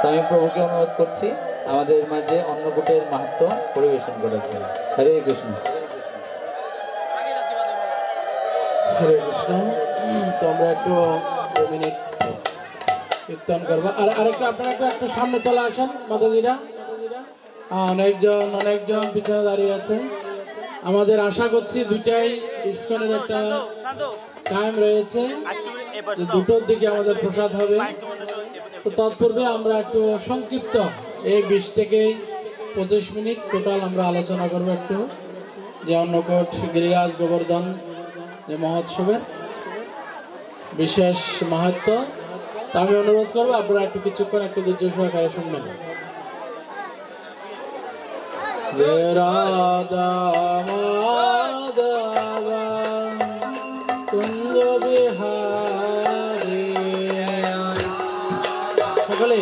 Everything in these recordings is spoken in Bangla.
তো আমি প্রভুকে অনুরোধ করছি আমাদের মাঝে অন্নকূটের মাহাত্ম্য পরিবেশন করার জন্য। হরে কৃষ্ণ। হরে কৃষ্ণ। তো আমরা একটু 2 মিনিট কীর্তন করবো। আর আরেকটা আপনারা একটু সামনে চলে আসেন মাতাজিরা। অনেকজন পিছনে দাঁড়িয়ে আছে। আমাদের আশা করছি দুইটাই ইসকনের একটা টাইম রয়েছে, দুটোর দিকে আমাদের প্রসাদ হবে। তো তৎপূর্বে আমরা একটু সংক্ষিপ্ত 20 থেকে 25 মিনিট টোটাল আমরা আলোচনা করবো একটু যে অন্নকূট গিরিরাজ গোবর্ধন যে মহোৎসবের বিশেষ মাহাত্ম্য। তা আমি অনুরোধ করবো আপনারা একটু কিছুক্ষণ একটু ধৈর্য সহকারে শুনবেন। জয় রাধা মাধব কুঞ্জ বিহারী। সকলে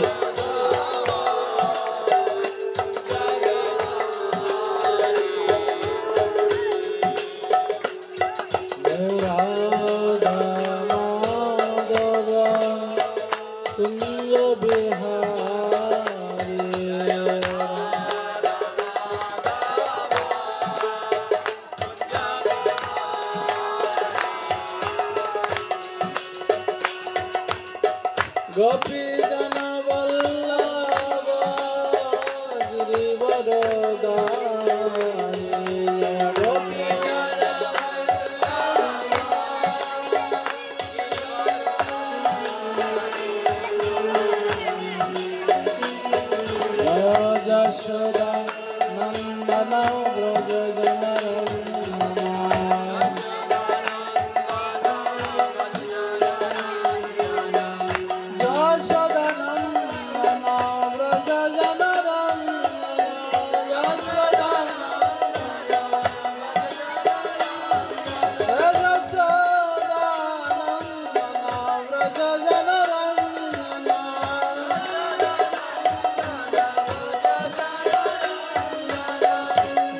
গোপী জন বল্লভ গিরিবরদারি। গোপী জয় যশোদা নন্দন ব্রজ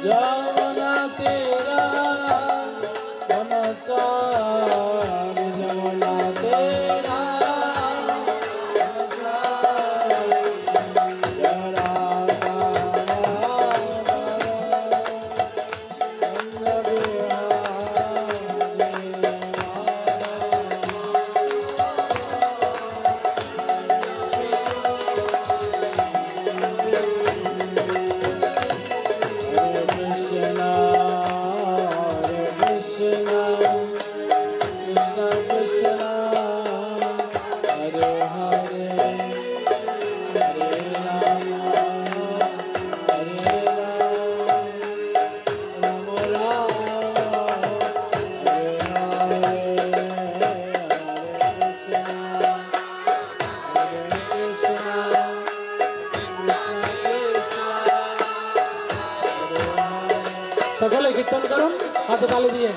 যমুনা তেরা বনচার, যমুনা তেরা সকলে কীর্তন করুন হাতে তালি দিয়ে।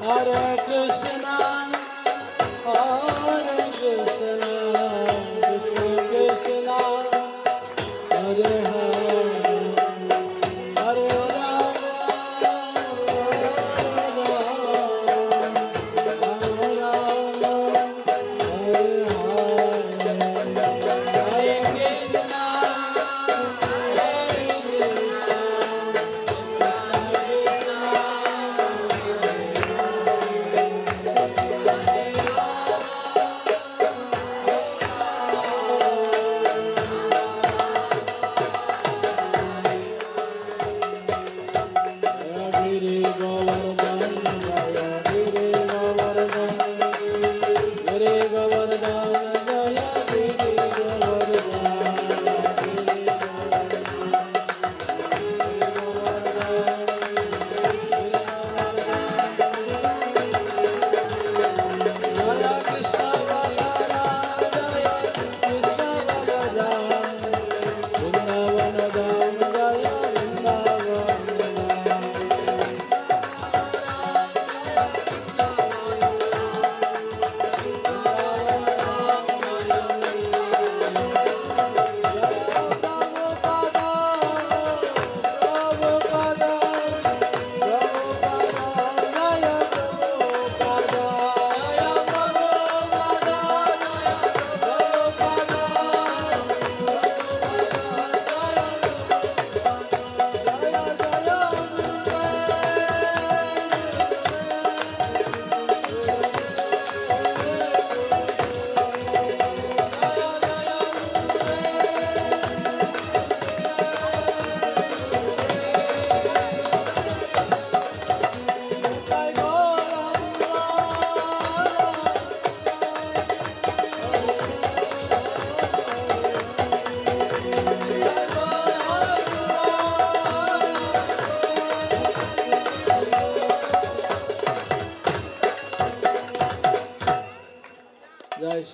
হরে কৃষ্ণ হরে কৃষ্ণ কৃষ্ণ কৃষ্ণ হরে হরে হরে রাম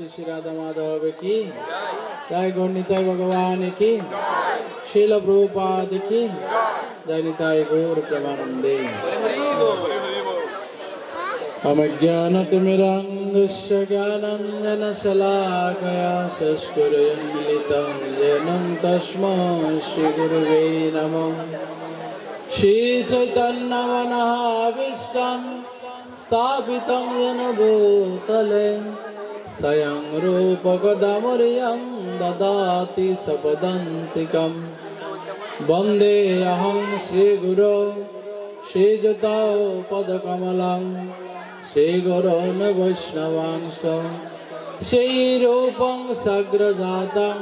श्री श्री राधा माधव की जय, गौर निताई भगवान की, शील प्रभुपाद की जय, निताई गौर प्रेमानंदे। अमज्ञानतिमिरान्धस्य ज्ञानाञ्जनशलाकया चक्षुरुन्मीलितं येन तस्मै श्रीगुरुवे नमः। श्रीचैतन्यमनःभीष्टं स्थापितं येन भूतले स्वयं रूपकदामर्यं ददाति सपदान्तिकं। वन्देऽहं श्रीगुरो श्रीयुतौ पदकमलं श्रीगुरोन् वैष्णवांश्च श्रीरूपं सग्रजातं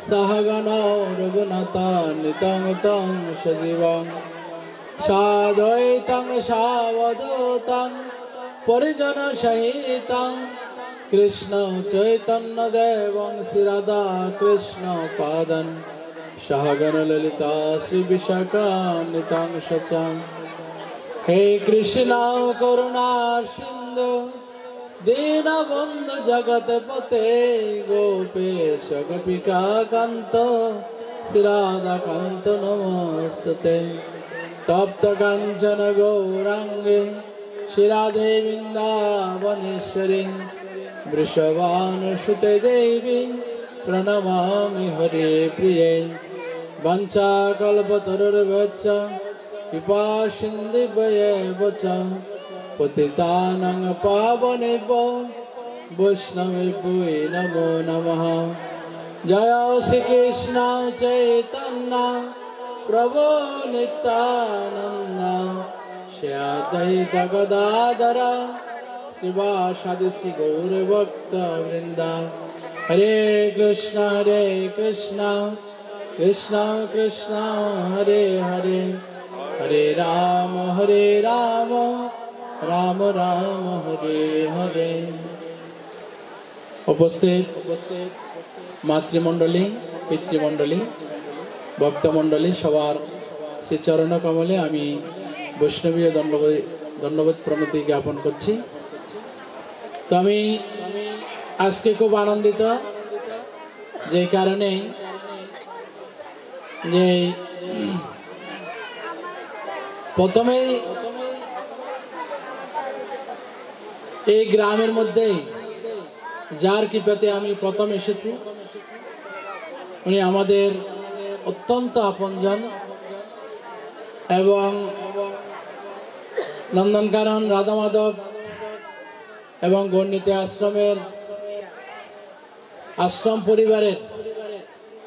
सहगणो रघुनाथान्वितं तं सजीवं साद्वैतं सावधूतं परिजनसहितं कृष्ण चैतन्यदेवं श्रीराधा कृष्ण पादं सहगण ललिता श्री विशाखान्वितं सचं। हे कृष्ण करुणा सिंधु दीनबंधु जगतपते गोपेश गोपिका कांत श्री राधा कांत नमस्ते। तप्त कांचन गौरांगे श्री राधे वृंदावनेश्वरी वृषभानुसुते देवी प्रणमामि हरे प्रिये। वंचाकल्पतरुर्भ्यश्च कृपा सिन्धुभ्येव च पतितानां पावनेभ्यो वैष्णवेभ्यो नमो नमः। जय श्री कृष्ण चैतन्य प्रभु नित्यानंद श्री अद्वैत गदाधर श्रीवासादि श्री गौर भक्त वृंद। हरे कृष्ण कृष्ण कृष्ण हरे हरे, हरे राम राम राम हरे हरे। उपस्थित मातृमंडली पितृमंडली भक्तमंडली सवार श्री चरण कमले आमी वैष्णवीय धन्यवाद प्रणति ज्ञापन करছি। तो आमी आजके खूब आनंदित जे कारणे যে প্রথমে এই গ্রামের মধ্যে যার কৃপাতে আমি প্রথম এসেছি উনি আমাদের অত্যন্ত আপনজন এবং নন্দনকানন রাধা মাধব এবং গণ্ডিতে আশ্রমের আশ্রম পরিবারের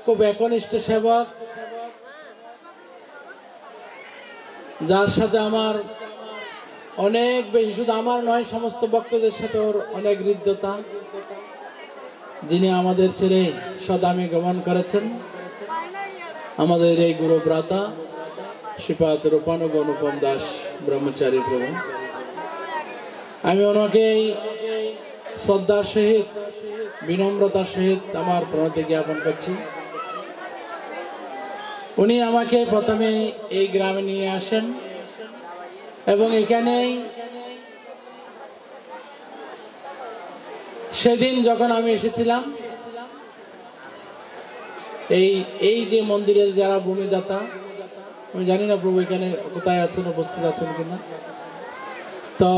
খুব একনিষ্ঠ সেবক, যার সাথে আমার অনেক বেশি, শুধু আমার নয় সমস্ত ভক্তদের সাথে ওর অনেক হৃদ্যতা, যিনি আমাদের ছেড়ে সদামে গমন করেছেন, আমাদের এই গুরু ভ্রাতা শ্রীপাদ রূপানুগ অনুপম দাস ব্রহ্মচারী প্রভু। আমি ওনাকে শ্রদ্ধার সহিত বিনম্রতার সহিত আমার প্রণতি জ্ঞাপন করছি। উনি আমাকে প্রথমে এই গ্রামে নিয়ে আসেন এবং এখানে সেদিন যখন আমি এসেছিলাম এই যে মন্দিরের যারা ভূমিদাতা, আমি জানি না প্রভু এখানে কোথায় আছেন, উপস্থিত আছেন কিনা, তো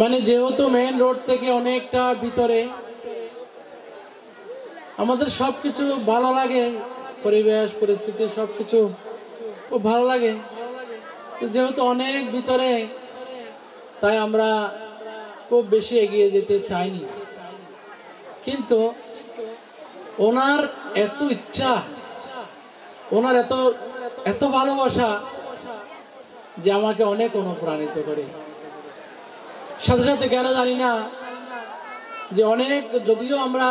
মানে যেহেতু মেইন রোড থেকে অনেকটা ভিতরে, আমাদের সবকিছু ভালো লাগে, পরিবেশ পরিস্থিতি সবকিছু খুব ভালো লাগে, যেহেতু অনেক ভিতরে তাই আমরা খুব বেশি এগিয়ে যেতে চাইনি। কিন্তু ওনার এত ইচ্ছা, ওনার এত ভালোবাসা যে আমাকে অনেক অনুপ্রাণিত করে। সাথে সাথে কেন জানি না যে অনেক, যদিও আমরা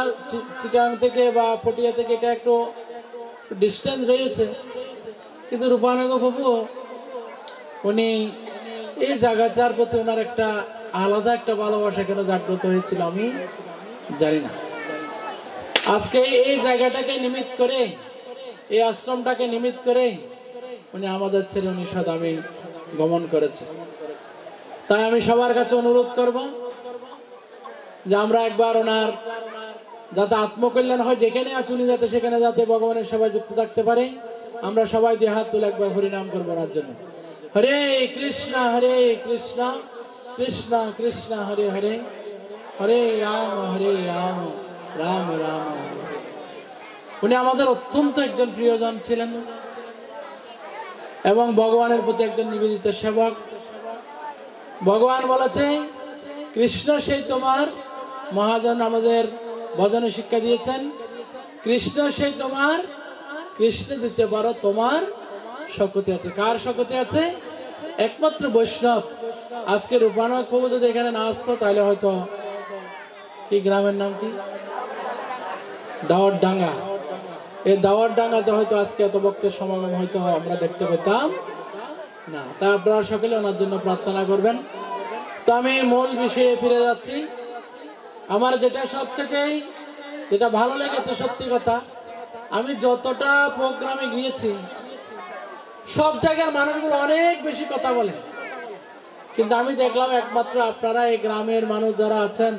চিটাং থেকে বা পটিয়া থেকে এটা একটু ডিস্টেন্স রয়েছে, কিন্তু রূপানুগ বাবু উনি এই জায়গাটার প্রতি ওনার একটা আলাদা একটা ভালোবাসা কেন জাগ্রত হয়েছিল আমি জানি না। আজকে এই জায়গাটাকে নিমিত্ত করে, এই আশ্রমটাকে নিমিত্ত করে উনি আমাদের ছেলে উনি সদামে গমন করেছে। তাই আমি সবার কাছে অনুরোধ করব যে আমরা একবার ওনার যাতে আত্মকল্যাণ হয়, যেখানে আছি উনি যাতে সেখানে যাতে ভগবানের সেবায় যুক্ত থাকতে পারে। আমরা সবাই দুই হাত তুলে একবার হরিনাম করবো ওনার জন্য। হরে কৃষ্ণ কৃষ্ণ কৃষ্ণ হরে হরে, হরে রাম রাম রাম হরে। উনি আমাদের অত্যন্ত একজন প্রিয়জন ছিলেন এবং ভগবানের প্রতি একজন নিবেদিত সেবক। ভগবান বলেছে কৃষ্ণ সেই তোমার মহাজন, আমাদের ভজনে শিক্ষা দিয়েছেন কৃষ্ণ সেই তোমার, কৃষ্ণ দিতে পারো তোমার শক্তি আছে। কার শক্তি আছে? একমাত্র বৈষ্ণব। আজকে রূপানক প্রভু যদি এখানে না আসতো তাহলে হয়তো, কি গ্রামের নাম কি, দাওয়ারডাঙ্গা, এই দাওয়ারডাঙ্গাতে হয়তো আজকে এত ভক্তের সমাগম হয়তো আমরা দেখতে পেতাম না। তা আপনারা সকলে ওনার জন্য প্রার্থনা করবেন। তো আমি মূল বিষয়ে ফিরে যাচ্ছি। আমার যেটা ভালো লেগেছে, সত্যি কথা, আমি যতটা প্রোগ্রামে গিয়েছি সব জায়গার মানুষগুলো অনেক বেশি কথা বলে, কিন্তু আমি দেখলাম একমাত্র আপনারা এই গ্রামের মানুষ যারা আছেন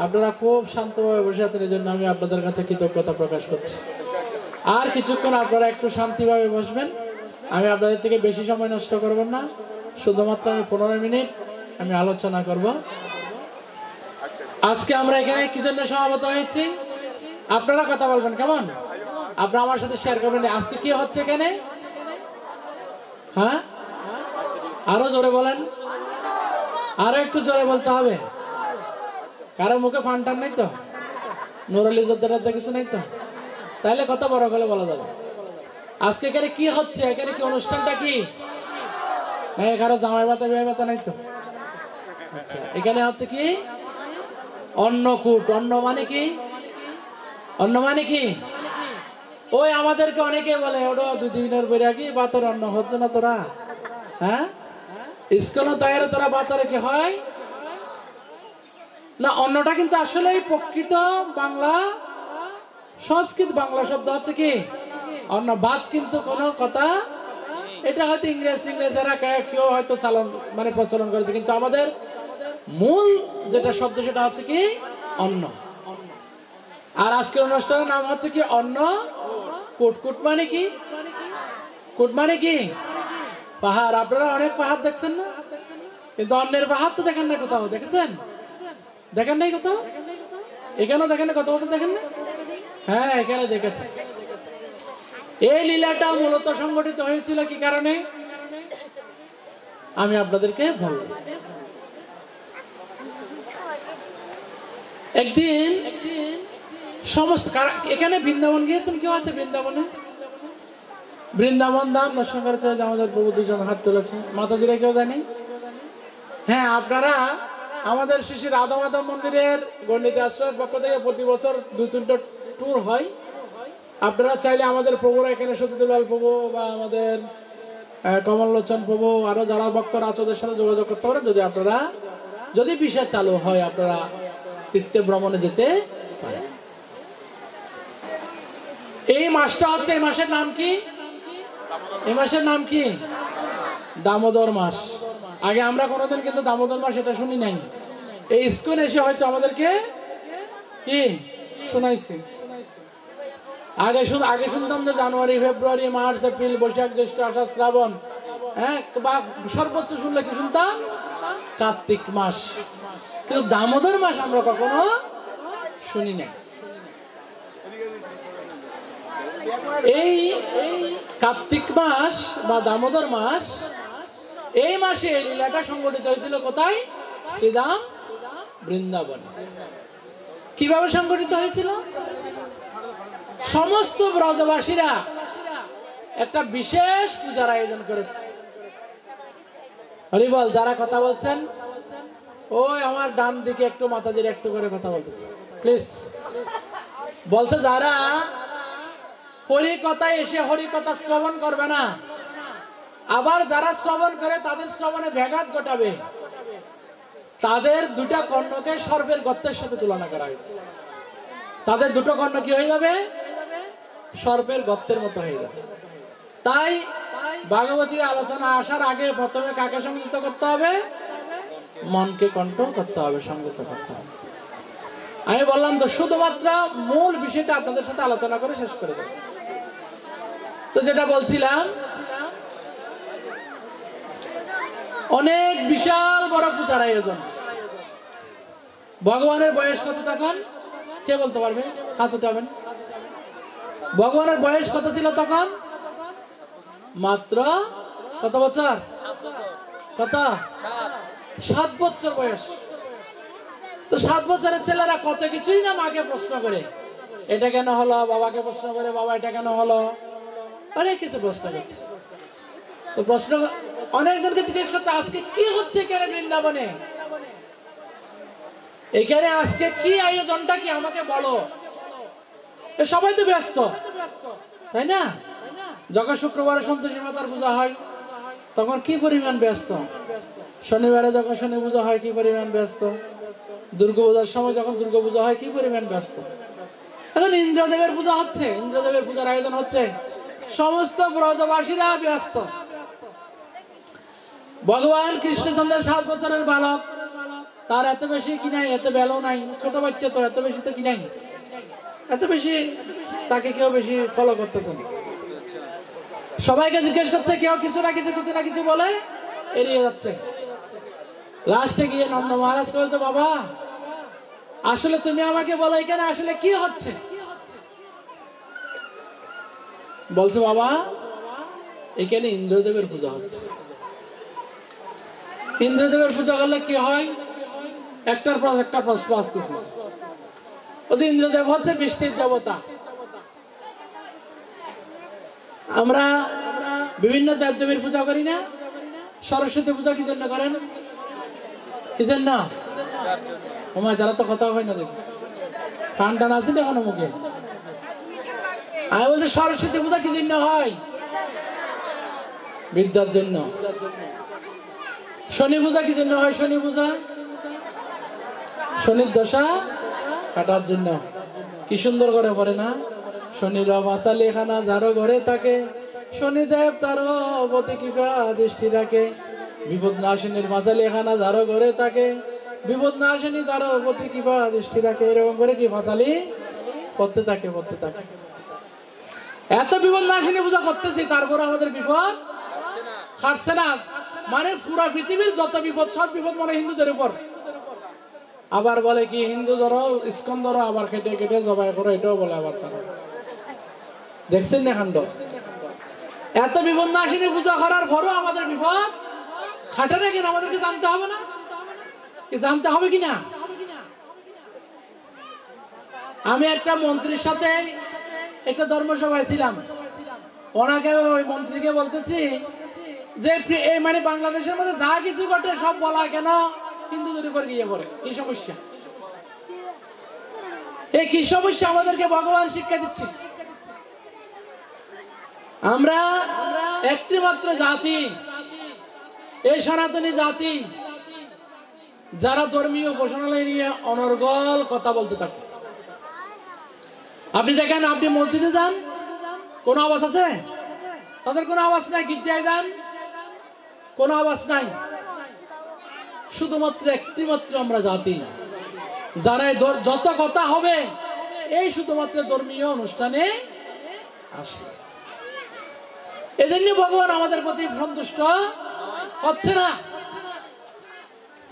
আপনারা খুব শান্তভাবে বসে আছেন। এই জন্য আমি আপনাদের কাছে কৃতজ্ঞতা প্রকাশ করছি। আর কিছুক্ষণ আপনারা একটু শান্তিভাবে বসবেন, আমি আপনাদের থেকে বেশি সময় নষ্ট করব না, শুধুমাত্র আমি 15 মিনিট আমি আলোচনা করব। আজকে আমরা এখানে কি জন্য সমাবেত হয়েছি আপনারা কথা বলবেন, কেমন? আপনারা আমার সাথে শেয়ার করবেন আজকে কি হচ্ছে এখানে। হ্যাঁ, আরো জোরে বলেন, আরো একটু জোরে বলতে হবে। কারো মুখে ফান্টার নেই তো, নুরালি যোদ্ধারা কিছু নেই তো, তাহলে কত বড় করে বলা যাবে। আজকে এখানে কি হচ্ছে, এখানে কি অনুষ্ঠানটা কি? কারো জামাই ভাতা বিয়ে ভাতা নাই তো। আচ্ছা, এখানে হচ্ছে কি অন্নকূট। অন্ন মানে কি? অন্ন মানে কি? ওই আমাদেরকে অনেকে বলে ওটা 2 দিনের বৈরাগী বাতর অন্ন হচ্ছে না তোরা, হ্যাঁ স্কুল তৈরি তোরা বাতরে কি হয় না। অন্নটা কিন্তু আসলে প্রকৃত বাংলা সংস্কৃত বাংলা শব্দ হচ্ছে কি অন্ন। ভাত কিন্তু কোনো কথা, এটা হয়তো ইংরেজরা কেউ হয়তো মানে প্রচলন করেছে, কিন্তু আমাদের মূল যেটা শব্দ সেটা হচ্ছে কি অন্ন। আর আজকের অনুষ্ঠানের নাম হচ্ছে কি অন্ন কূট। কূট মানে কি? কূট মানে কি পাহাড়। আপনারা অনেক পাহাড় দেখছেন না, কিন্তু অন্যের পাহাড় তো দেখেন না কোথাও। দেখেছেন? দেখেন নাই কোথাও? এখানেও দেখেন না? কত বছর দেখেন না? হ্যাঁ, এখানে দেখেছেন। এই লীলাটা মূলত সংগঠিত হয়েছিল কি কারণে আমি আপনাদেরকে বলব। একদিন সমস্ত এখানে বৃন্দাবন গিয়েছেন, কেউ আছে বৃন্দাবনে? বৃন্দাবন ধাম দর্শন করেছে আমাদের প্রভু, 2 জন হাত তুলেছে। মাতাজিরা কেউ জানি? হ্যাঁ, আপনারা আমাদের শ্রী রাধা মাধব মন্দিরের গণ্ডিত আশ্রয়ের পক্ষ থেকে প্রতি বছর 2-3টা ট্যুর হয়। আপনারা চাইলে আমাদের প্রভুরা এখানে সতীদুলাল প্রভু বা আমাদের কমললোচন প্রভু আরো যারা ভক্তরা আছে ওদের সাথে যোগাযোগ করতে পারেন। যদি বিষয় চালু হয় আপনারা তীর্থে ভ্রমণে যেতে পারেন। এই মাসটা হচ্ছে, এই মাসের নাম কি? এই মাসের নাম কি? দামোদর মাস। আগে আমরা কোনোদিন কিন্তু দামোদর মাস এটা শুনি নাই। এই ইস্কন এসে হয়তো আমাদেরকে কি শোনাইছে। আগে শুনতাম যে জানুয়ারি, ফেব্রুয়ারি, মার্চ, এপ্রিল, বৈশাখ, জ্যৈষ্ঠ, আষাঢ়, শ্রাবণ, হ্যাঁ, বা সর্বোচ্চ শুনলে কি শুনতাম কার্তিক মাস, কিন্তু দামোদর মাস আমরা কখনো শুনি নাই। এই কার্তিক মাস বা দামোদর মাস, এই মাসে এই লীলাটা সংগঠিত হয়েছিল কোথায়? শ্রীধাম বৃন্দাবন। কিভাবে সংগঠিত হয়েছিল? সমস্ত ব্রজবাসীরা একটা বিশেষ পূজার আয়োজন করেছে। হরিবল। যারা কথা বলছেন ওই আমার ডান দিকে একটু মাতাজির একটু করে কথা বলতেছে প্লিজ। বলছে যারা হরিকথায় এসে হরিকথা শ্রবণ করবে না, আবার যারা শ্রবণ করে তাদের শ্রবণে ব্যাঘাত ঘটাবে, তাদের 2টা কর্ণকে সর্পের গর্তের সাথে তুলনা করা হয়েছে। তাদের 2টো কর্ণ কি হয়ে যাবে? সর্পের গর্তের মতো হয়ে যাবে। তাই ভাগবতী আলোচনা আসার আগে প্রথমে কাকে সংযুক্ত করতে হবে? মনকে কন্ট্রোল করতে হবে, সংযত করতে হবে। আমি বললাম তো শুধুমাত্র মূল বিষয়টা আপনাদের সাথে আলোচনা করে শেষ করে দেব। তো যেটা বলছিলাম, অনেক বিশাল বড় পূজার আয়োজন। ভগবানের বয়স কত তখন? কে বলতে পারবে? হাত উঠাবেন। ভগবানের বয়স কত ছিল তখন? মাত্র কত বছর? কত? 7 বছর বয়স। তো 7 বছরের ছেলেরা কত কিছুই না মাকে প্রশ্ন করে, এটা কেন হলো, বাবাকে প্রশ্ন করে, বাবা এটা কেন হলো, অনেক কিছু প্রশ্ন করছে। তো প্রশ্ন অনেকজনকে জিজ্ঞেস করছে, আজকে কি হচ্ছে এখানে বৃন্দাবনে, এখানে আজকে কি আয়োজনটা কি, আমাকে বলো। সবাই তো ব্যস্ত, তাই না? যখন শুক্রবারে সন্তোষী মাতার পূজা হয় তখন কি পরিমাণ ব্যস্ত, শনিবারে যখন শনি পূজা হয় কি পরিমাণ ব্যস্ত, দুর্গা পূজার সময় যখন দুর্গা পূজা হয় কি পরিমাণ ব্যস্ত। এখন ইন্দ্রদেবের পূজা হচ্ছে, ইন্দ্রদেবের পূজার আয়োজন হচ্ছে, সমস্ত ব্রজবাসীরা ব্যস্ত। ভগবান কৃষ্ণচন্দ্রের 7 বছরের বালক, তার এত বেশি কি নাই, এত বেলাও নাই, ছোট বাচ্চা তো, এত বেশি তো কি নাই, এত বেশি তাকে কেউ বেশি ফলো করতেছে না। সবাইকে জিজ্ঞেস করছে, কেউ কিছু না কিছু বলে এড়িয়ে যাচ্ছে। লাস্টে গিয়ে নন্দ মহারাজ বলছে, বাবা আসলে তুমি আমাকে বলো এখানে আসলে কি হচ্ছে। বলছে, বাবা এখানে ইন্দ্রদেবের পূজা হচ্ছে। ইন্দ্রদেবের পূজা করলে কি হয়? একটার পর একটা প্রশ্ন আসতেছে। ইন্দ্রদেব হচ্ছে বৃষ্টির দেবতা। আমরা বিভিন্ন দেবদেবীর পূজা করি না? সরস্বতী পূজা কি জন্য করেন? কি জন্য? ওমায় যারা তো কথা হয় না, দেখি টান টান আছে না এখনো মুখে। আমি বলছি সরস্বতী পূজা কি জন্য হয়? বিদ্যার জন্য। শনি পূজা কি জন্য হয়? শনি পূজা শনির দশা কাটার জন্য। কি সুন্দর করে পড়ে না, শনির মাসালি খানা যারো ঘরে থাকে, শনিদেব তার প্রতি কৃপা দৃষ্টি রাখে, বিপদ নাশিনীর মাসালি খানা যারো ঘরে থাকে, বিপদ নাশিনী তার প্রতি কৃপা দৃষ্টি রাখে। এরকম করে কি মাসালি করতে থাকে। এত বিপদ নাশিনী পূজা করতেছি, তারপর আমাদের বিপদ কাটছে না। মানে পুরা পৃথিবীর যত বিপদ, সব বিপদ মানে হিন্দুদের উপর। আবার বলে কি হিন্দু ধরো, ইস্কন ধরো, আবার কেটে কেটে জবাই করো, এটাও বলে আবার তারা। দেখছেন না কাণ্ড? এত বিপদ নাশিনী পূজা করার পরও আমাদের বিপদ খাটে না কেন? আমাদেরকে জানতে হবে না? কি জানতে হবে কিনা? আমি একটা মন্ত্রীর সাথে একটা ধর্মসভায় ছিলাম। ওনাকে, ওই মন্ত্রীকে বলতেছি যে এই মানে বাংলাদেশের মধ্যে যা কিছু ঘটে সব বলা কেন হিন্দুদের উপর গিয়ে পড়ে? কি সমস্যা? এই কি সমস্যা আমাদেরকে ভগবান শিক্ষা দিচ্ছে। আমরা একটি মাত্র জাতি, এই সনাতনী জাতি, যারা ধর্মীয় উপাসনালয় নিয়ে অনর্গল কথা বলতে থাকে। আপনি দেখেন, আপনি মসজিদে যান, কোন আওয়াজ আছে? তাদের কোনো আওয়াজ নাই। গির্জায় যান, কোনো আওয়াজ নাই। শুধুমাত্র একটি মাত্র আমরা জাতি, যারা যত কথা হবে এই শুধুমাত্র ধর্মীয় অনুষ্ঠানে আসে। এজন্য ভগবান আমাদের প্রতি সন্তুষ্ট হচ্ছে না।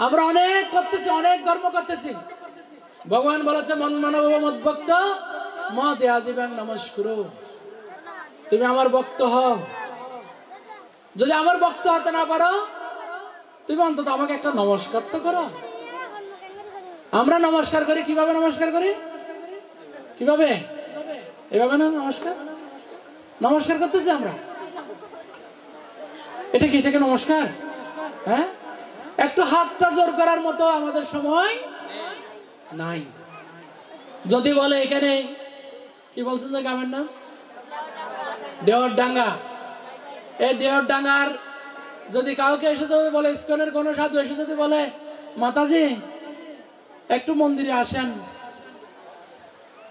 আমরা অনেক করতেছি, অনেক ধর্ম করতেছি। ভগবান বলেছে, মন মানব মদ্ভক্ত মদে আজীবন নমস্কুর। তুমি আমার ভক্ত হও। যদি আমার ভক্ত হতে না পারো, তুমি অন্তত আমাকে একটা নমস্কার তো করো। আমরা নমস্কার করি কিভাবে? নমস্কার করি কিভাবে? এভাবে না? নমস্কার করতেছি আমরা। এটা কি? এটাকে নমস্কার? হ্যাঁ, একটু হাতটা জোর করার মতো আমাদের সময় নাই। যদি বলে এখানে কি বলছেন যে গ্রামের নাম দেওয়ারডাঙ্গা, এই দেওয়ারডাঙ্গার যদি কাউকে এসে যদি বলে, ইস্কনের কোন সাধু এসে যদি বলে, মাতাজি একটু মন্দিরে আসেন,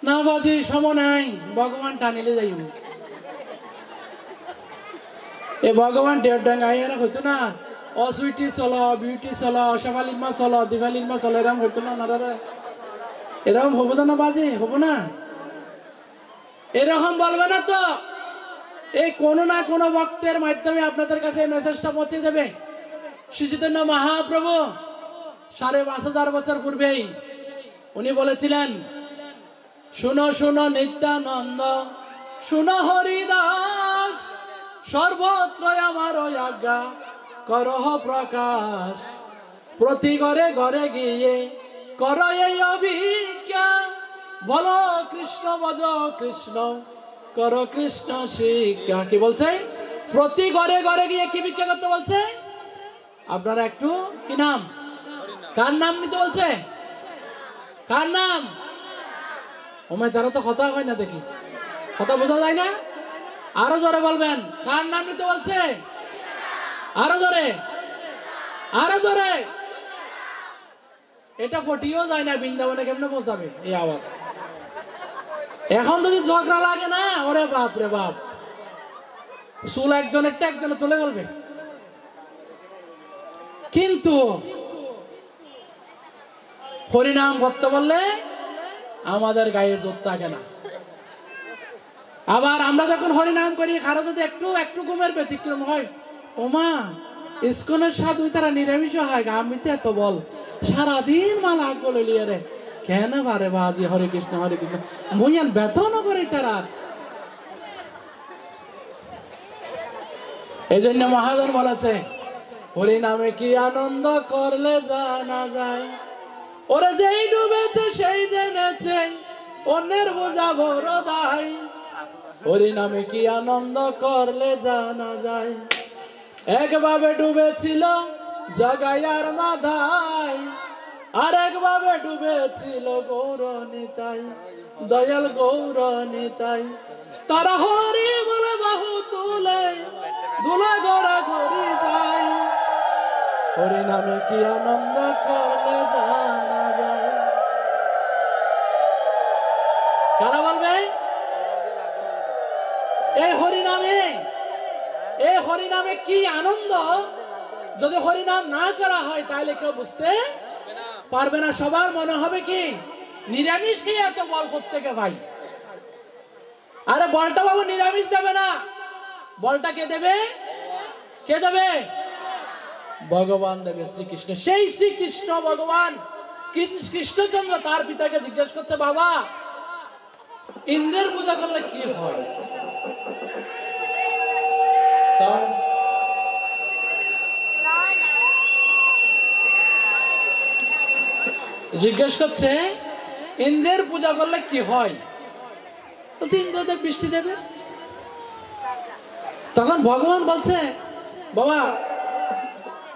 না বাজি সময় নাই, ভগবান টানিলে যাইব। এ ভগবান দেওয়ারডাঙ্গা আইয়ারা হইতো না, ও সুইটি চলো, বিউটি চলো, শেফালিমা চলো, দিফালিমা চলো, এরকম হইতো না ওনারা? এরকম হবো না বাজে, হবো না? এরকম বলবে না তো। এই কোনো না কোনো বক্তের মাধ্যমে আপনাদের কাছে মেসেজটা পৌঁছে দেবে। শ্রী চৈতন্য মহাপ্রভু ৫,৫০০ বছর পূর্বেই উনি বলেছিলেন, শুনো শুনো নিত্যানন্দ, শুনো হরিদাস, সর্বত্র আমার আজ্ঞা করহ প্রকাশ, প্রতি ঘরে ঘরে গিয়ে কর এই অভিজ্ঞা, বলো কৃষ্ণ ভজ কৃষ্ণ, কর কৃষ্ণ শিক্ষা। কি বলছে? প্রতি ঘরে ঘরে গিয়ে কি ভিক্ষা করতে বলছে? আপনারা একটু কি নাম, কার নাম নিতে বলছে? কার নাম? ওমায় তারা তো কথা হয় না, দেখি কথা বোঝা যায় না। আরো জোরে বলবেন, কার নাম নিতে বলছে? আরো জোরে, আরো জোরে। এটা ফটিও যায় না, বৃন্দাবনে কেমনে পৌঁছাবে এই আওয়াজ? এখন যদি ঝগড়া লাগে না, ওরে বাপ রে বাপ, চুল একজনেরটা একজনে তুলে বলবে। কিন্তু হরিনাম করতে বললে আমাদের গায়ে জোর থাকে না। আবার আমরা যখন হরিনাম করি, কারো যদি একটু একটু ঘুমের ব্যতিক্রম হয়, ওমা ইস্কনের সাধু তারা নিরামিষ হয়, গামিতে এত বল, সারাদিন মালা বলে লিয়ে রে, কেন বারে বাজি হরে কৃষ্ণ হরে কৃষ্ণ, মুইয়ান বেতন করে তারা। এই জন্য মহাজন বলেছে, হরিনামে কি আনন্দ করলে জানা যায়, ওরে যেই ডুবেছে সেই জেনেছে, অন্যের বোঝা বড় দায়, হরিনামে কি আনন্দ করলে জানা যায়। একভাবে ডুবেছিল জগাইয়ার মাধায়, আর একভাবে ডুবেছিল গৌরনিতাই, দয়াল গৌরনিতাই, তারা হরি বলে বাহু তুলে দুলা গড়া গড়ি যায়, হরিনামে কি আনন্দ করলে জানা যায়। কারা বলবে? এই হরিনামে, এই হরিনামে কি আনন্দ, যদি হরিনাম না করা হয় তাহলে কেউ বুঝতে পারবে না। সবার মনে হবে কি নিরামিষ খেয়ে এত বল থেকে ভাই। আরে বলটা বাবু নিরামিষ দেবে না, বলটা কে দেবে? কে দেবে? ভগবান দেবে, শ্রীকৃষ্ণ। সেই শ্রীকৃষ্ণ ভগবান কৃষ্ণচন্দ্র তার পিতাকে জিজ্ঞেস করছে, বাবা ইন্দ্রের পূজা করলে কি হয়? জিজ্ঞেস করছে ইন্দ্রের পূজা করলে কি হয়? বলছে ইন্দ্রদেব বৃষ্টি দেবে। তখন ভগবান বলছে, বাবা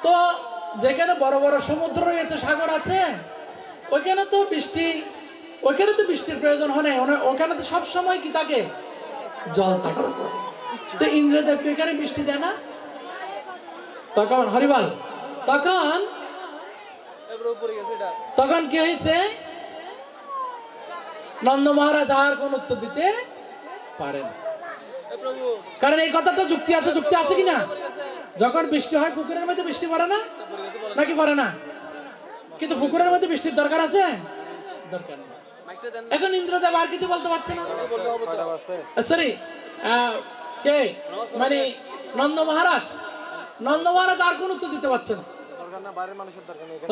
তো যেখানে বড় বড় সমুদ্র রয়েছে, সাগর আছে, ওইখানে তো বৃষ্টি, ওইখানে তো বৃষ্টির প্রয়োজন হয় না, ওখানে তো সব সময় কি থাকে? জল থাকে। তো ইন্দ্রদেব এখানে বৃষ্টি দেয় না? তখন হরিবল, তখন কি হয়েছে? নন্দ মহারাজ আর কোন উত্তর দিতে পারেন, কারণ এই কথাটা যুক্তি আছে, যুক্তি আছে কিনা? যখন বৃষ্টি হয় পুকুরের মধ্যে বৃষ্টি পড়ে না, নাকি পড়ে না? কিন্তু পুকুরের মধ্যে বৃষ্টির দরকার আছে, দরকার নেই। এখন ইন্দ্রদেব আর কিছু বলতে পারছে না। সরি, কে মানে নন্দ মহারাজ, নন্দ মহারাজ আর কোন উত্তর দিতে পারছে না।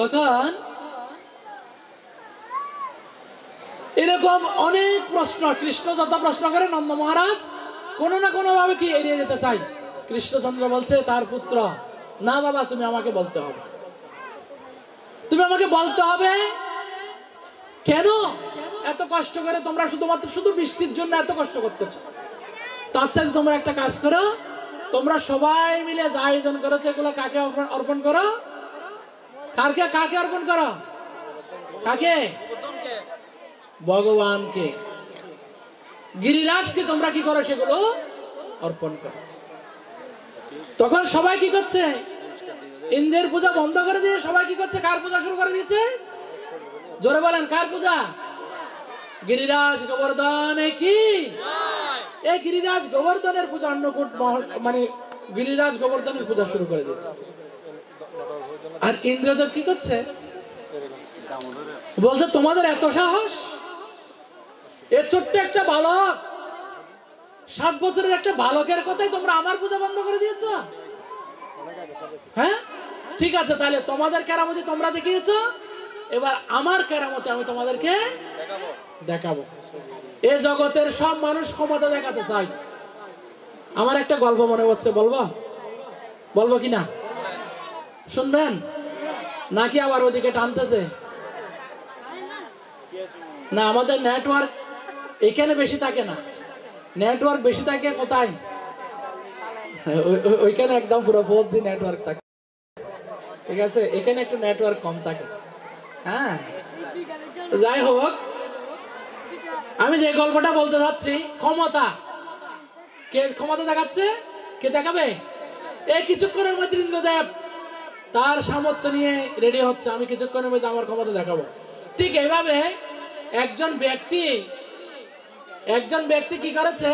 তখন এরকম অনেক প্রশ্ন, কৃষ্ণ যত প্রশ্ন করে নন্দ মহারাজ কোনো না কোনো ভাবে কি এড়িয়ে যেতে চাই। কৃষ্ণচন্দ্র বলছে তার পুত্র, না বাবা তুমি আমাকে বলতে হবে, তুমি আমাকে বলতে হবে কেন এত কষ্ট করে তোমরা শুধুমাত্র শুধু বৃষ্টির জন্য এত কষ্ট করতেছো। তার চাইতে তোমরা একটা কাজ করো, তোমরা সবাই মিলে যা আয়োজন করেছো এগুলো কাকে অর্পণ করো? কাকে কাকে অর্পণ করো? কাকে? ভগবানকে, গিরিরাজকে তোমরা কি করো? সেগুলো অর্পণ করো। তখন সবাই কি করছে? ইন্দ্রের পূজা বন্ধ করে দিয়ে সবাই কি করছে? কার পূজা শুরু করে দিয়েছে? জোরে বলেন, কার পূজা? গিরিরাজ গোবর্ধন। কি এই গিরিরাজ গোবর্ধনের পূজা, অন্নকূট মানে গিরিরাজ গোবর্ধনের পূজা শুরু করে দিয়েছে। আর ইন্দ্রদেব কি করছে? বলছে তোমাদের এত সাহস, এ ছোট্ট একটা বালক, 7 বছরের একটা বালকের কথাই তোমরা আমার পূজা বন্ধ করে দিয়েছো? হ্যাঁ, ঠিক আছে, তাহলে তোমাদের কেরামতি তোমরা দেখিয়েছো, এবার আমার কেরামতি আমি তোমাদেরকে দেখাবো। এ জগতের সব মানুষ ক্ষমতা দেখাতে চায়। আমার একটা গল্প মনে হচ্ছে, বলবো? বলবো কি না? শুনবেন নাকি আবার ওদিকে টানতেছে? না, আমাদের নেটওয়ার্ক এখানে বেশি থাকে না, নেটওয়ার্ক বেশি থাকে কোথায়? ওইখানে একদম পুরো 4G নেটওয়ার্ক থাকে, ঠিক আছে, এখানে একটু নেটওয়ার্ক কম থাকে। হ্যাঁ, যাই হোক, আমি যে গল্পটা বলতে যাচ্ছি, ক্ষমতা, কে ক্ষমতা দেখাচ্ছে? কে দেখাবে? এই কিছুক্ষণের মধ্যে ইন্দ্রদেব তার সামর্থ্য নিয়ে রেডি হচ্ছে, আমি কিছুক্ষণের মধ্যে আমার ক্ষমতা দেখাবো। ঠিক এইভাবে একজন ব্যক্তি কি করেছে?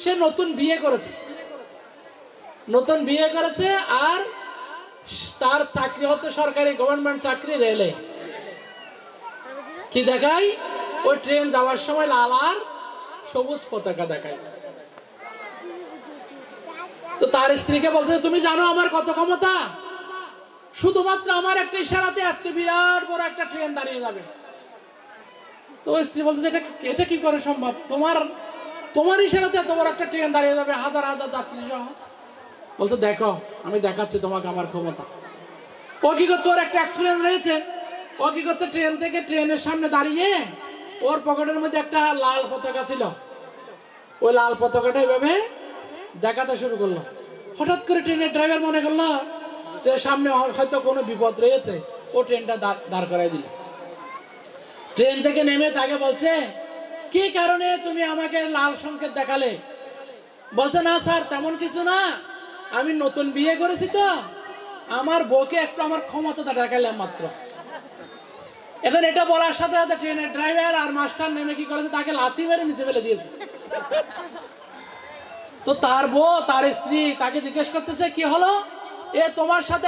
সে নতুন বিয়ে করেছে, আর তার চাকরি হচ্ছে সরকারি গভর্নমেন্ট চাকরি, রেলে। কি দেখায়? ওই ট্রেন যাওয়ার সময় লাল আর সবুজ পতাকা দেখায়। তো তার স্ত্রীকে বলছে, তুমি জানো আমার কত ক্ষমতা? শুধুমাত্র আমার একটা ইশারাতে এত বিরাট বড় একটা ট্রেন দাঁড়িয়ে যাবে। তো স্ত্রী বলছে, এটা কি করে সম্ভব? তোমার ইশারাতে এত বড় একটা ট্রেন দাঁড়িয়ে যাবে, হাজার হাজার যাত্রী সহ। বলতো, দেখো আমি দেখাচ্ছি তোমাকে আমার ক্ষমতা। ও কি করছে? ওর একটা এক্সপিরিয়েন্স রয়েছে। ও কি করছে? ট্রেনের সামনে দাঁড়িয়ে ওর পকেটের মধ্যে একটা লাল পতাকা ছিল, ওই লাল পতাকাটা এভাবে দেখাতে শুরু করলো। হঠাৎ করে ট্রেনের ড্রাইভার মনে করলো যে সামনে হয়তো কোনো বিপদ রয়েছে, ও ট্রেনটা দাঁড় করাই দিল। ট্রেন থেকে নেমে তাকে বলছে, কি কারণে তুমি আমাকে লাল সংকেত দেখালে? বলছে, না স্যার, তেমন কিছু না, আমি নতুন বিয়ে করেছি তো আমার বউকে একটু আমার ক্ষমতা দেখালাম মাত্র। এখন এটা বলার সাথে সাথে ট্রেনের ড্রাইভার আর মাস্টার নেমে কি করেছে? তাকে লাথি মেরে নিচে ফেলে দিয়েছে। তো তার বউ, তার স্ত্রী তাকে জিজ্ঞেস করতেছে, কি হলো? এ তোমার সাথে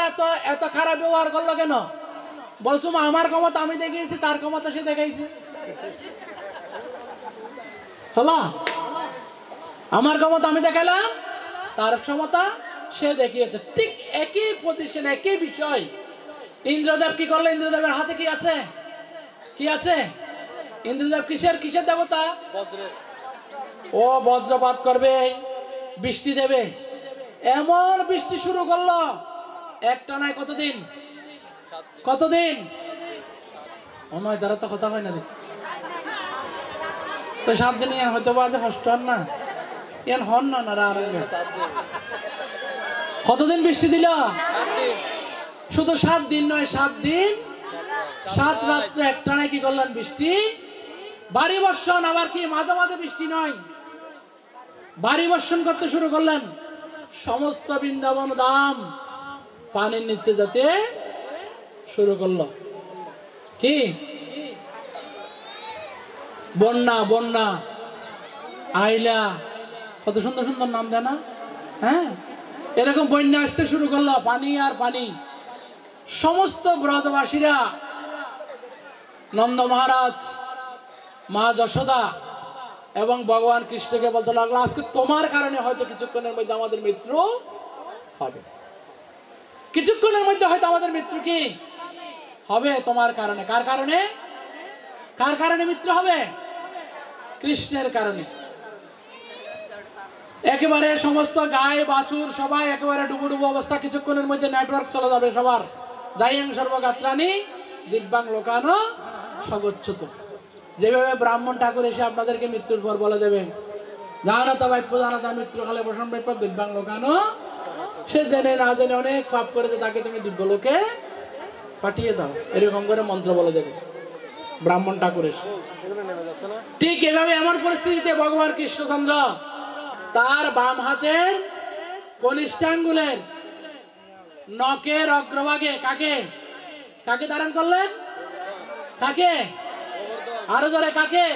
এত খারাপ ব্যবহার করলো কেন? বলছো, আমার ক্ষমতা আমি দেখিয়েছি, তার ক্ষমতা সে দেখাইছে। হলো, আমার ক্ষমতা আমি দেখালাম, তার ক্ষমতা সে দেখিয়েছে। ঠিক একই পজিশন, একই বিষয়। ইন্দ্রদেব কি করলো? ইন্দ্রদেবের হাতে কি আছে? ইন্দ্রদেব কিসের দেবতা? ও বজ্রপাত করবে, বৃষ্টি দেবে। এমন বৃষ্টি শুরু করলো, একটা নাই কতদিন? নয়, তারা তো কথা হয় না, তো 7 দিন হয়তো বাজে হষ্ট হন না, হন না। কতদিন বৃষ্টি দিল? শুধু 7 দিন নয়, 7 দিন 7 রাত্রে একটানা কি করলেন? বৃষ্টি, ভারী বর্ষণ। আবার কি মাঝে মাঝে বৃষ্টি নয়, ভারী বর্ষণ করতে শুরু করলেন। সমস্ত বৃন্দাবন ধাম পানির নিচে যেতে শুরু করলো। কি বন্যা, আইলা, কত সুন্দর সুন্দর নাম দেয় না? হ্যাঁ, এরকম বন্যা আসতে শুরু করলো, পানি আর পানি। সমস্ত ব্রজবাসীরা নন্দ মহারাজ, মা যশোদা এবং ভগবান কৃষ্ণকে বলতে লাগলো, আজকে তোমার কারণে হয়তো কিছুক্ষণের মধ্যে আমাদের মৃত্যু হবে। কিছুক্ষণের মধ্যে হয়তো আমাদের মৃত্যু কি হবে? তোমার কারণে। কার কারণে মৃত্যু হবে? কৃষ্ণের কারণে। একেবারে সমস্ত গায়ে বাছুর সবাই একেবারে ডুবো অবস্থা। কিছুক্ষণের মধ্যে নেটওয়ার্ক চলে যাবে সবার। দায়ং সর্বগাত্রানি দিব্যাং লোকানো সগচ্ছুত। যেভাবে ব্রাহ্মণ ঠাকুর এসে আপনাদেরকে মৃত্যুর পর বলে দেবেন, জানাত বাক্য জানাতা মৃত্যুকালে বসন বাক্য দিব্যাং লোকানো, সে জেনে না জেনে অনেক পাপ করেছে, তাকে তুমি দিব্য লোকে পাঠিয়ে দাও, এরকম করে মন্ত্র বলে দেবে ব্রাহ্মণ ঠাকুর এসে। ঠিক এভাবে এমন পরিস্থিতিতে ভগবান কৃষ্ণচন্দ্র তার বাম হাতের কনিষ্ঠাঙ্গুলের নখের অগ্রভাগে কাকে ধারণ করলেন? কাকে? আরো জোরে কাকে?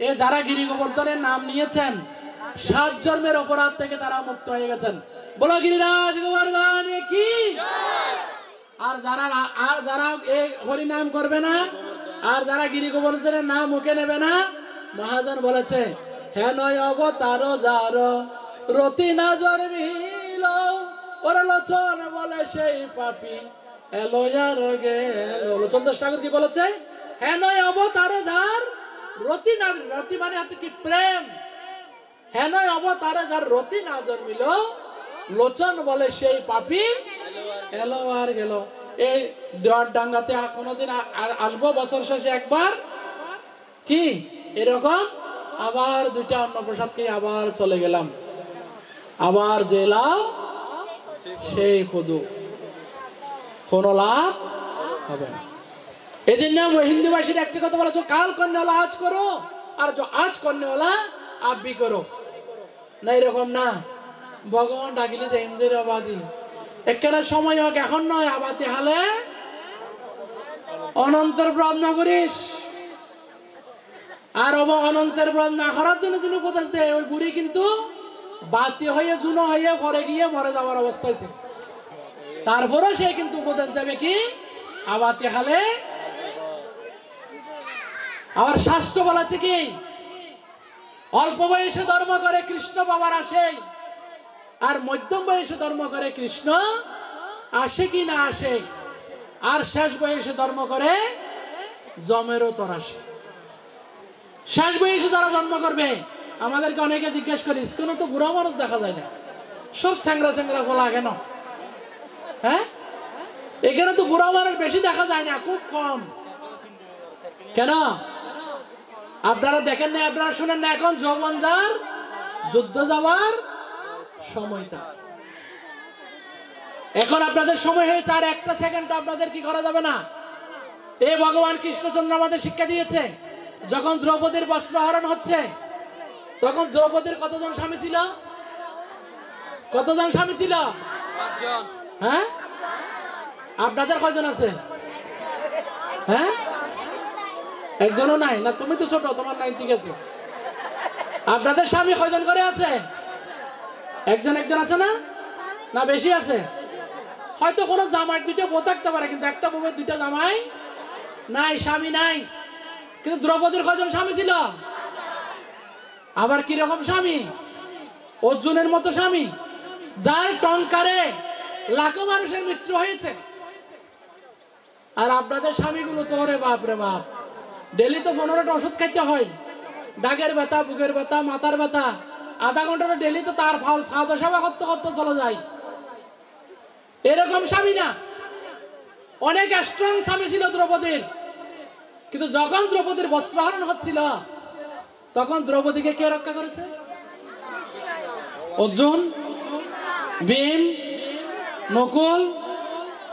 এ যারা গিরি গোবর্ধনের নাম নিয়েছেন 7 জন্মের অপরাধ থেকে তারা মুক্ত হয়ে গেছেন। বলো গিরিরাজ গোবর্ধন কি। আর যারা এই হরিনাম করবে না, আর যারা গিরি গোবর্ধনের নাম মুখে নেবে না, মহাজন বলেছে হেন অবতার যার রতি না জন্মিল, ওরে লোচন বলে সেই পাপী এলো আর গেল। লোচন দাস ঠাকুর কি বলেছে? হেন অবতার যার রতি না, রতি মানে হচ্ছে কি প্রেম, হেন অবতারে যার রতি না জন্মিল, লোচন বলে সেই পাপী এলো আর গেল। এই দেওয়ার ডাঙ্গাতে কোনোদিন আসবো বছর শেষে একবার, কি এরকম আবার 2টা অন্নপ্রসাদ খেয়ে আবার চলে গেলাম, আবার যে লাভ সেই কদু, কোনো লাভ হবে না। এই জন্য হিন্দুবাসীর একটি কথা বলেছো, কাল কন্যাওয়ালা আজ করো, আর আজ কন্যাওয়ালা আব্বি করো না, এরকম না। ভগবান ডাকিলে যে ইন্দ্রের বাজি একেবারে সময় হোক, এখন নয়, আবাতি হালে অনন্তর ব্রত না করিস। আর অনন্তের ব্রত না করার জন্য তিনি উপদেশ দেয়, ওই বুড়ি কিন্তু বাতি হয়ে জুনো হয়ে ঘরে গিয়ে মরে যাওয়ার অবস্থা হয়েছে, তারপরেও সে কিন্তু উপদেশ দেবে কি আবাতি হালে। আবার শাস্ত্র বলেছে কি অল্প বয়সে ধর্ম করে কৃষ্ণ বাবার আসে, আর মধ্যম বয়সে ধর্ম করে কৃষ্ণ আসে কি না আসে, আর শেষ বয়সে ধর্ম করে জমেরও তর আসে। শেষ বয়সে যারা জন্ম করবে, আমাদেরকে অনেকে জিজ্ঞেস করে ইস্কনে তো বুড়া মানুষ দেখা যায় না, সব স্যাংরা স্যাংরা গোলা কেন? হ্যাঁ, এখানে তো বুড়া মানুষ বেশি দেখা যায় না, খুব কম। কেন? আপনারা দেখেন না, আপনারা শুনেন না, এখন যৌবন যার যুদ্ধ যাওয়ার সময়টা, এখন আপনাদের সময় হয়েছে, আর একটা সেকেন্ড আপনাদের কি করা যাবে না। এই ভগবান কৃষ্ণচন্দ্র আমাদের শিক্ষা দিয়েছে, যখন দ্রৌপদীর বস্ত্রহরণ হচ্ছে, তখন দ্রৌপদীর কতজন স্বামী ছিল? কতজন স্বামী ছিল? হ্যাঁ, আপনাদের কয়জন আছে? হ্যাঁ, একজনও নাই না? তুমি তো ছোট, তোমার নাই, ঠিক আছে। আপনাদের স্বামী কয়জন করে আছে? একজন একজন আছে না? না বেশি আছে? হয়তো কোনো জামাই 2টা বউ থাকতে পারে, কিন্তু একটা বউয়ের 2টা জামাই নাই, স্বামী নাই। কিন্তু দ্রৌপদীর কয়জন স্বামী ছিল? আবার কিরকম স্বামী? অর্জুনের মতো স্বামী, যার টঙ্কারে লাখো মানুষের মৃত্যু হয়েছে। আর আপনাদের স্বামীগুলো তো ওরে বাপ রে বাপ, ডেলি তো 15টা ওষুধ খাইতে হয়, ডাগের ব্যথা, বুকের ব্যথা, মাথার ব্যথা, আধা ঘন্টা ডেলি তো তার খাওয়া সেবা করতে করতে চলে যায়। এরকম স্বামী না, অনেক স্ট্রং স্বামী ছিল দ্রৌপদীর। কিন্তু যখন দ্রৌপদীর বস্ত্রহরণ হচ্ছিল, তখন দ্রৌপদীকে কে রক্ষা করেছে? অর্জুন, ভীম, নকুল,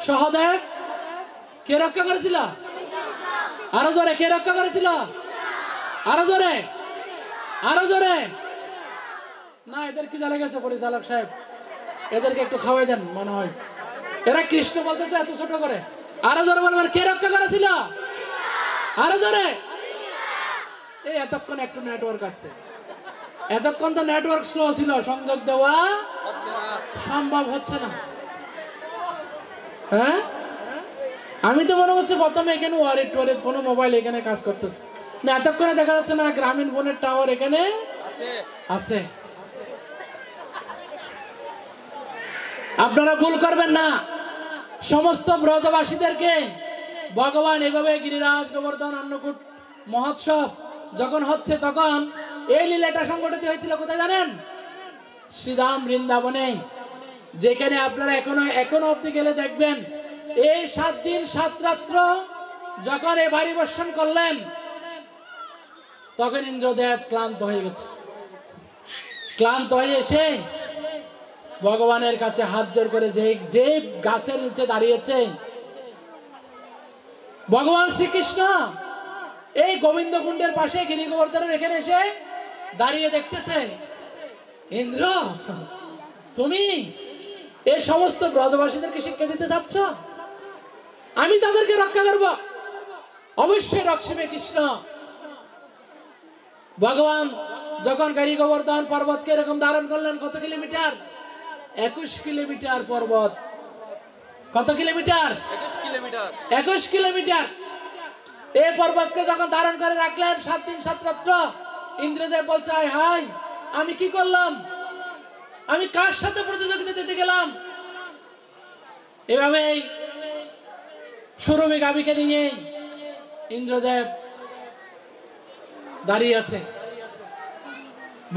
সহদেব। কে রক্ষা করেছিল? আরো জোরে, কে রক্ষা করেছিল? আরো জোরে, আরো জোরে। না, এদের কি জ্বালা গেছে পরিচালক সাহেব, এদেরকে একটু খাওয়াই দেন, মনে হয় এরা কৃষ্ণ বলতে এত ছোট করে। আরো জোরে বলবেন, কে রক্ষা করেছিল? আরো জোরে। এই এতক্ষণ একটু নেটওয়ার্ক আসছে, এতক্ষণ তো নেটওয়ার্ক স্লো ছিল, সংযোগ দেওয়া সম্ভব হচ্ছে না। হ্যাঁ, আমি তো মনে করছি প্রথমে এখানে ওয়ারিড টোয়ারিড কোনো মোবাইল এখানে কাজ করতেছে না, এতক্ষণে দেখা যাচ্ছে না গ্রামীণ ফোনের টাওয়ার এখানে আছে। আপনারা ভুল করবেন না, সমস্ত ব্রজবাসীদেরকে ভগবান এভাবে গিরিরাজ গোবর্ধন অন্নকূট মহোৎসব যখন হচ্ছে, তখন এই লীলাটা সংগঠিত হয়েছিল কোথায় জানেন? শ্রীরাম বৃন্দাবনে, যেখানে আপনারা এখনো অব্দি গেলে দেখবেন, এই 7 দিন 7 রাত্র যখন এই ভারী বর্ষণ করলেন, তখন ইন্দ্রদেব ক্লান্ত হয়ে গেছে। ক্লান্ত হয়ে এসে ভগবানের কাছে হাত জোর করে যে গাছের নিচে দাঁড়িয়েছে, ভগবান শ্রীকৃষ্ণ এই গোবিন্দ কুণ্ডের পাশে গিরি গোবর্ধনের এখানে এসে দাঁড়িয়ে দেখতেছে, ইন্দ্র তুমি এই সমস্ত ব্রজবাসীদেরকে শিক্ষা দিতে চাচ্ছ, আমি তাদেরকে রক্ষা করব, অবশ্যই রক্ষিবে কৃষ্ণ। ভগবান যখন গাড়ি গোবর্ধন পর্বতকে এরকম ধারণ করলেন, কত কিলোমিটার? 21 কিলোমিটার পর্বত। কত কিলোমিটার? 21 কিলোমিটার। এই পর্বতকে যখন ধারণ করে রাখলেন 7 দিন 7 রাত্র, ইন্দ্রদেব বলছে, হায় হায়, আমি কি করলাম? আমি কার সাথে প্রতিযোগিতা দিতে গেলাম? এভাবেই সুরভি গাভীকে নিয়ে ইন্দ্রদেব দাঁড়িয়ে আছে।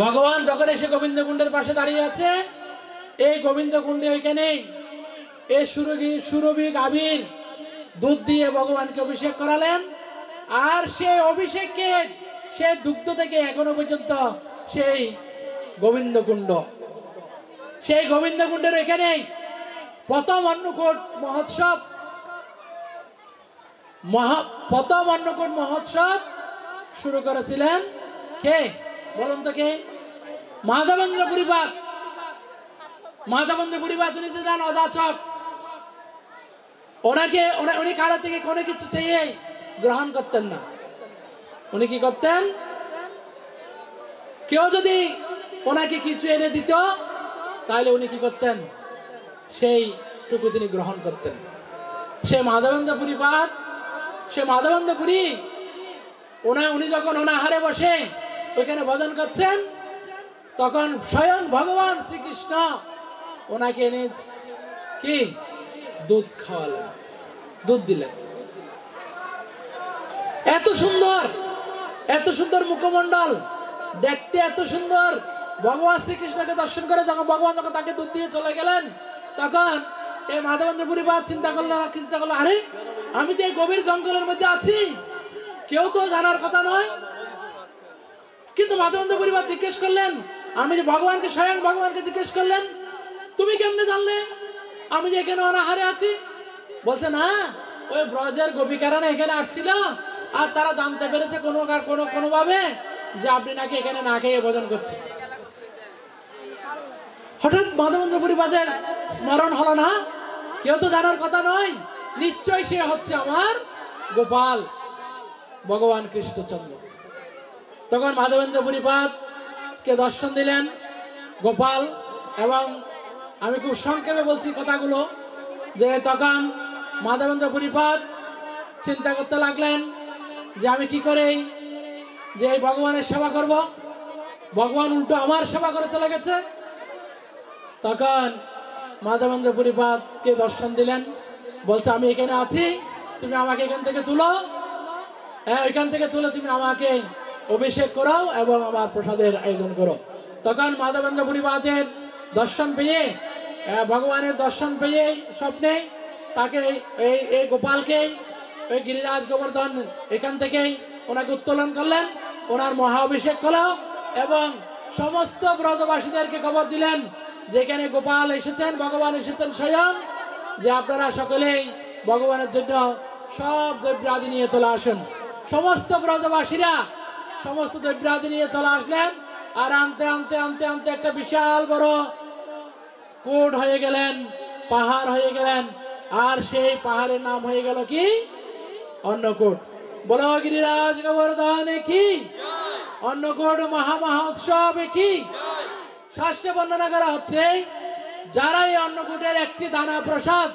ভগবান যখন এসে গোবিন্দ কুণ্ডের পাশে দাঁড়িয়ে আছে, এই গোবিন্দ কুণ্ডে ওইখানে এই সুরভি গাভীর দুধ দিয়ে ভগবানকে অভিষেক করালেন। আর সেই অভিষেককে, সেই দুগ্ধ থেকে এখনো পর্যন্ত সেই গোবিন্দ কুণ্ড, সেই গোবিন্দ কুণ্ডের এখানে প্রথম অন্নকূট মহোৎসব, প্রথম অন্নকূট মহোৎসব শুরু করেছিলেন কে? বলুন তো কে? মাধবেন্দ্র পুরীপাদ। মাধবেন্দ্র পুরীপাদ উনি ছিলেন অযাচক। উনি কারো থেকে কোনো কিছু চেয়ে গ্রহণ করতেন না। উনি কি করতেন? কেউ যদি ওনাকে কিছু এনে দিত, তাহলে উনি কি করতেন? সেইটুকু তিনি গ্রহণ করতেন। সে মাধবেন্দ্র পুরীপাদ, সে মাধবেন্দ্র পুরী, উনি যখন অনাহারে বসে ওইখানে ভজন করছেন, তখন স্বয়ং ভগবান শ্রীকৃষ্ণ ওনাকে এনে কি দুধ খাওয়ালেন, দুধ দিলেন। এত সুন্দর, এত সুন্দর মুখমণ্ডল, দেখতে এত সুন্দর। ভগবান শ্রীকৃষ্ণকে দর্শন করে যখন ভগবান যখন তাকে দুধ দিয়ে চলে গেলেন, তখন এই মাধবেন্দ্র পুরীপাদ চিন্তা করলো, আরে আমি তো এই গভীর জঙ্গলের মধ্যে আছি, কেউ তো জানার কথা নয়। কিন্তু মাধবেন্দ্র পুরীপাদ জিজ্ঞেস করলেন, আমি যে ভগবানকে, স্বয়ং ভগবানকে জিজ্ঞেস করলেন, তুমি কেমনে জানলে আমি যে এখানে অনাহারে আছি? বলছে, না, ওই ব্রজের গোপীকারা এখানে আসছিল, আর তারা জানতে পেরেছে কোনো ভাবে যে আপনি নাকি এখানে না খেয়ে ভোজন করছেন। হঠাৎ মাধবেন্দ্র পুরীপাদের স্মরণ হলো, না, কেউ তো জানার কথা নয়, নিশ্চয় সে হচ্ছে আমার গোপাল, ভগবান কৃষ্ণচন্দ্র। তখন মাধবেন্দ্র পুরীপাদ কে দর্শন দিলেন গোপাল। এবং আমি খুব সংক্ষেপে বলছি কথাগুলো, যে তখন মাধবেন্দ্র পুরীপাদ চিন্তা করতে লাগলেন যে আমি কি করে যে এই ভগবানের সেবা করব, ভগবান উল্টো আমার সেবা করে চলে গেছে। তখন মাধবেন্দ্র পুরীপাদ কে দর্শন দিলেন, বলছে, আমি এখানে আছি, তুমি আমাকে এখান থেকে তুলো, হ্যাঁ, এখান থেকে তুলে তুমি আমাকে অভিষেক করাও এবং আমার প্রসাদের আয়োজন করো। তখন মাধবেন্দ্র পুরীপাদের দর্শন পেয়ে, ভগবানের দর্শন পেয়ে স্বপ্নে তাকে এই গোপালকে ওই গিরিরাজ গোবর্ধন এখান থেকেই ওনাকে উত্তোলন করলেন, ওনার মহা অভিষেক করলো এবং সমস্ত ব্রজবাসীদেরকে খবর দিলেন যেখানে গোপাল এসেছেন, ভগবান এসেছেন স্বয়ং, যে আপনারা সকলেই ভগবানের জন্য সব দ্রব্যাদি নিয়ে চলে আসুন। সমস্ত ব্রজবাসীরা সমস্ত দ্রব্যাদি নিয়ে চলে আসলেন। আর আনতে আনতে আনতে আনতে একটা বিশাল বড় কোট হয়ে গেলেন, পাহাড় হয়ে গেলেন। আর সেই পাহাড়ের নাম হয়ে গেল কি? অন্নকূট। বলো গিরিরাজ গোবর্ধন কি? অন্নকূট মহা উৎসব কি? শাস্ত্রে বর্ণনা করা হচ্ছে, যারা এই অন্নকূটের একটি দানা প্রসাদ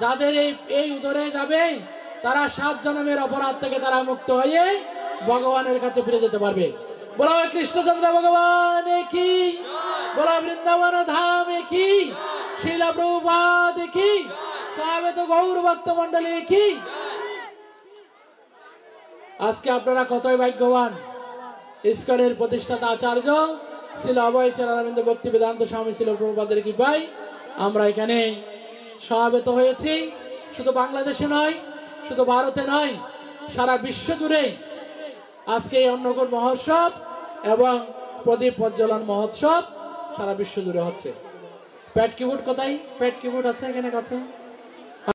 যাদের এই উদরে যাবে, তারা 7 জন্মের অপরাধ থেকে তারা মুক্ত হয়ে ভগবানের কাছে ফিরে যেতে পারবে। বলো কৃষ্ণচন্দ্র ভগবান কি? বলো বৃন্দাবন ধাম কি? শিলা প্রভুপাদ কি? সমবেত গৌর ভক্ত মন্ডলী কি? আজকে আপনারা কতই ভাগ্যবান, ইস্কনের প্রতিষ্ঠাতা আচার্য শ্রীল অভয় চরণানন্দ ভক্তি বেদান্ত স্বামী শ্রীল প্রভুপাদের কৃপায় আমরা এখানে সমবেত হয়েছি। শুধু বাংলাদেশে নয়, শুধু ভারতে নয়, সারা বিশ্ব জুড়ে আজকে এই অন্নকূট মহোৎসব এবং প্রদীপ প্রজ্বলন মহোৎসব সারা বিশ্ব জুড়ে হচ্ছে। পেট কিবোর্ড কোথায়? পেট কিবোর্ড আছে এখানে কাছে?